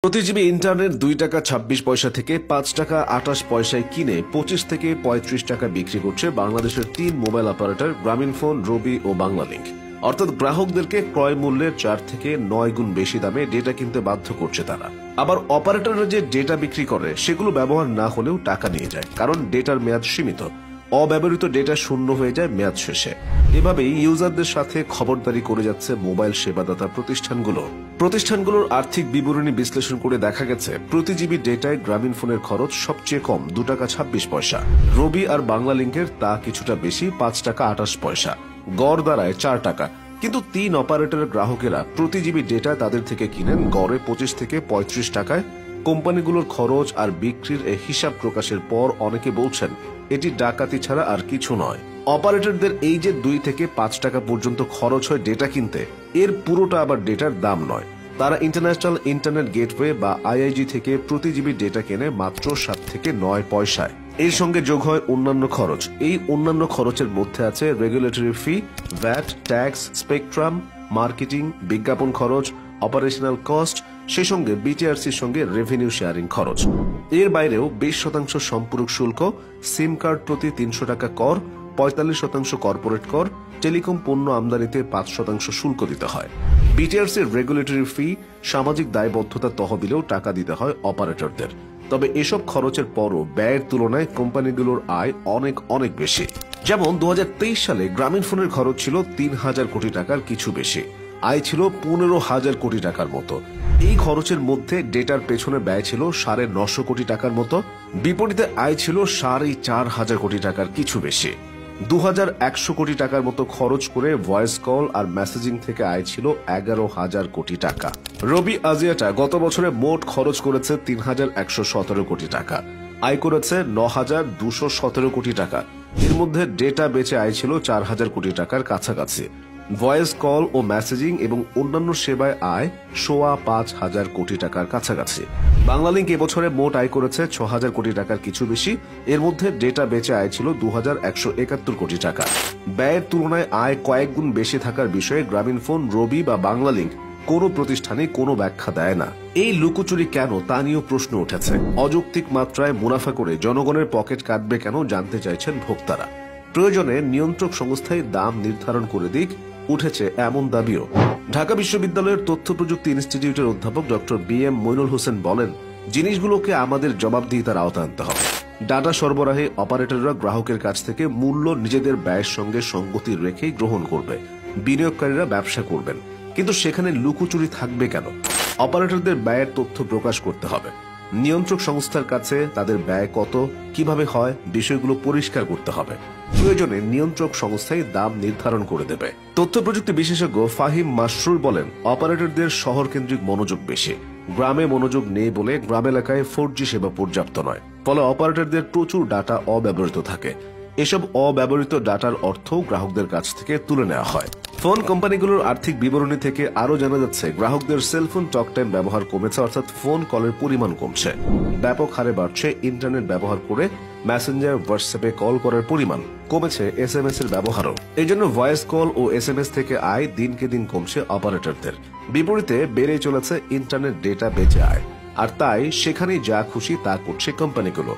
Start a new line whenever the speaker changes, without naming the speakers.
প্রতি GB internet 2 টাকা 26 পয়সা থেকে 5 টাকা 28 পয়সায় কিনে 25 থেকে 35 টাকা বিক্রি করছে বাংলাদেশের 3 মোবাইল অপারেটর গ্রামীণফোন, রবি ও বাংলালিংক। অর্থাৎ গ্রাহকদেরকে ক্রয় মূল্যের 4 থেকে 9 গুণ বেশি দামে ডেটা কিনতে বাধ্য করছে তারা। আবার অপারেটররা যে ডেটা বিক্রি করে সেগুলো ব্যবহার না হলেও টাকা নিয়ে যায়, কারণ ডেটার মেয়াদ সীমিত। অব্যবহৃত ডেটা শূন্য হয়ে যায় মেয়াদ শেষে। এভাবেই ইউজারদের সাথে খবরদারি করে যাচ্ছে মোবাইল সেবাদাতা প্রতিষ্ঠানগুলোর আর্থিক বিবরণী বিশ্লেষণ করে দেখা গেছে প্রতি জিবি ডেটায় গ্রামীণফোনের খরচ সবচেয়ে কম 2 টাকা 26 পয়সা, রবি আর বাংলালিংকের তা কিছুটা বেশি 5 টাকা 28 পয়সা, গড় দাঁড়ায় 4 টাকা। কিন্তু 3 অপারেটরের গ্রাহকেরা প্রতি জিবি ডেটা তাদের থেকে কিনেন গড়ে 25 থেকে 35 টাকায়। কোম্পানিগুলোর খরচ আর বিক্রির এই হিসাব প্রকাশের পর অনেকে বলছেন এটি ডাকাতি ছাড়া আর কিছু নয়। অপারেটরদের এই যে 2 থেকে 5 টাকা পর্যন্ত খরচ হয় ডেটা কিনতে, এর পুরোটা আবার ডেটার দাম নয়। তারা ইন্টারন্যাশনাল ইন্টারনেট গেটওয়ে বা আইআইজি থেকে প্রতি জিবি ডেটা কেনে মাত্র 7 থেকে 9 পয়সায়। এর সঙ্গে যোগ হয় অন্যান্য খরচ। এই অন্যান্য খরচের মধ্যে আছে রেগুলেটরি ফি, ভ্যাট, ট্যাক্স, স্পেকট্রাম, মার্কেটিং, বিজ্ঞাপন খরচ, অপারেশনাল কস্ট, সেই সঙ্গে বিটিআরসির সঙ্গে রেভিনিউ শেয়ারিং খরচ। এর বাইরেও 20% সম্পূরক শুল্ক, সিম কার্ড প্রতি 300 টাকা কর, 45% কর্পোরেট কর, টেলিকম পণ্য আমদানিতে 5% শুল্ক দিতে হয়। বিটিআরসির রেগুলেটরি ফি, সামাজিক দায়বদ্ধতা তহবিলেও টাকা দিতে হয় অপারেটরদের। তবে এসব খরচের পরও ব্যয়ের তুলনায় কোম্পানিগুলোর আয় অনেক অনেক বেশি। যেমন 2023 সালে গ্রামীণফোনের খরচ ছিল 3,000 কোটি টাকার কিছু বেশি, আয় ছিল 15,000 কোটি টাকার মতো। এই খরচের মধ্যে ডেটার পেছনে ব্যয় ছিল 950 কোটি টাকার মতো, বিপরীতে আয় ছিল 4,500 কোটি টাকার কিছু বেশি। 2,100 কোটি টাকার মতো খরচ করে ভয়েস কল আর মেসেজিং থেকে আয় ছিল 11,000 কোটি টাকা। রবি আজিয়াটা গত বছরে মোট খরচ করেছে 3,117 কোটি টাকা, আয় করেছে 9,217 কোটি টাকা। এর মধ্যে ডেটা বেচে আয় ছিল 4,000 কোটি টাকার কাছাকাছি। ভয়েস কল ও মেসেজিং এবং অন্যান্য সেবায় আয় 5,500 কোটি টাকার কাছাকাছি। বাংলালিংক এবছরে মোট আয় করেছে 6,000 কোটি টাকার কিছু বেশি। এর মধ্যে ডেটা বেচে আয় ছিল 2,171 কোটি টাকা। ব্যয়ের তুলনায় আয় কয়েক গুণ বেশি থাকার বিষয়ে গ্রামীণফোন, রবি বা বাংলালিংক কোনো প্রতিষ্ঠানই কোনো ব্যাখ্যা দেয় না। এই লুকোচুরি কেন তা নিয়েও প্রশ্ন উঠেছে। অযৌক্তিক মাত্রায় মুনাফা করে জনগণের পকেট কাটবে কেন জানতে চাইছেন ভোক্তারা। প্রয়োজনে নিয়ন্ত্রক সংস্থায় দাম নির্ধারণ করে দিক, উঠেছে এমন দাবিও। ঢাকা বিশ্ববিদ্যালয়ের তথ্য প্রযুক্তি ইনস্টিটিউটের অধ্যাপক ডক্টর বি.এম. মইনুল হোসেন বলেন, জিনিসগুলোকে আমাদের জবাবদিহিতার আওতায় আনতে হবে। ডাটা সরবরাহে অপারেটররা গ্রাহকের কাছ থেকে মূল্য নিজেদের ব্যয়ের সঙ্গে সঙ্গতি রেখেই গ্রহণ করবে। বিনিয়োগকারীরা ব্যবসা করবেন, কিন্তু সেখানে লুকোচুরি থাকবে কেন? অপারেটরদের ব্যয়ের তথ্য প্রকাশ করতে হবে। নিয়ন্ত্রক সংস্থার কাছে তাদের ব্যয় কত, কিভাবে হয়, বিষয়গুলো পরিষ্কার করতে হবে। প্রয়োজনে নিয়ন্ত্রক সংস্থাই দাম নির্ধারণ করে দেবে। তথ্য প্রযুক্তি বিশেষজ্ঞ ফাহিম মাসরুর বলেন, অপারেটরদের শহর কেন্দ্রিক মনোযোগ বেশি, গ্রামে মনোযোগ নেই বলে গ্রাম এলাকায় 4G সেবা পর্যাপ্ত নয়। ফলে অপারেটরদের প্রচুর ডাটা অব্যবহৃত থাকে। এসব অব্যবহৃত ডাটার অর্থ গ্রাহকদের কাছ থেকে তুলে নেওয়া হয়। ফোন কোম্পানিগুলোর আর্থিক বিবরণী থেকে আরো জানা যাচ্ছে গ্রাহকদের সেলফোন টক টাইম ব্যবহার কমেছে, অর্থাৎ ফোন কলের পরিমাণ কমছে। ব্যাপক হারে বাড়ছে ইন্টারনেট ব্যবহার করে মেসেঞ্জার, হোয়াটসঅ্যাপে কল করার পরিমাণ, কমেছে SMS এর ব্যবহারও। এই জন্য ভয়েস কল ও SMS থেকে আয় দিনকে দিন কমছে অপারেটরদের। বিপরীতে বেড়ে চলেছে ইন্টারনেট ডেটা বেচে আয়। আর তাই সেখানেই যা খুশি তা করছে কোম্পানিগুলো।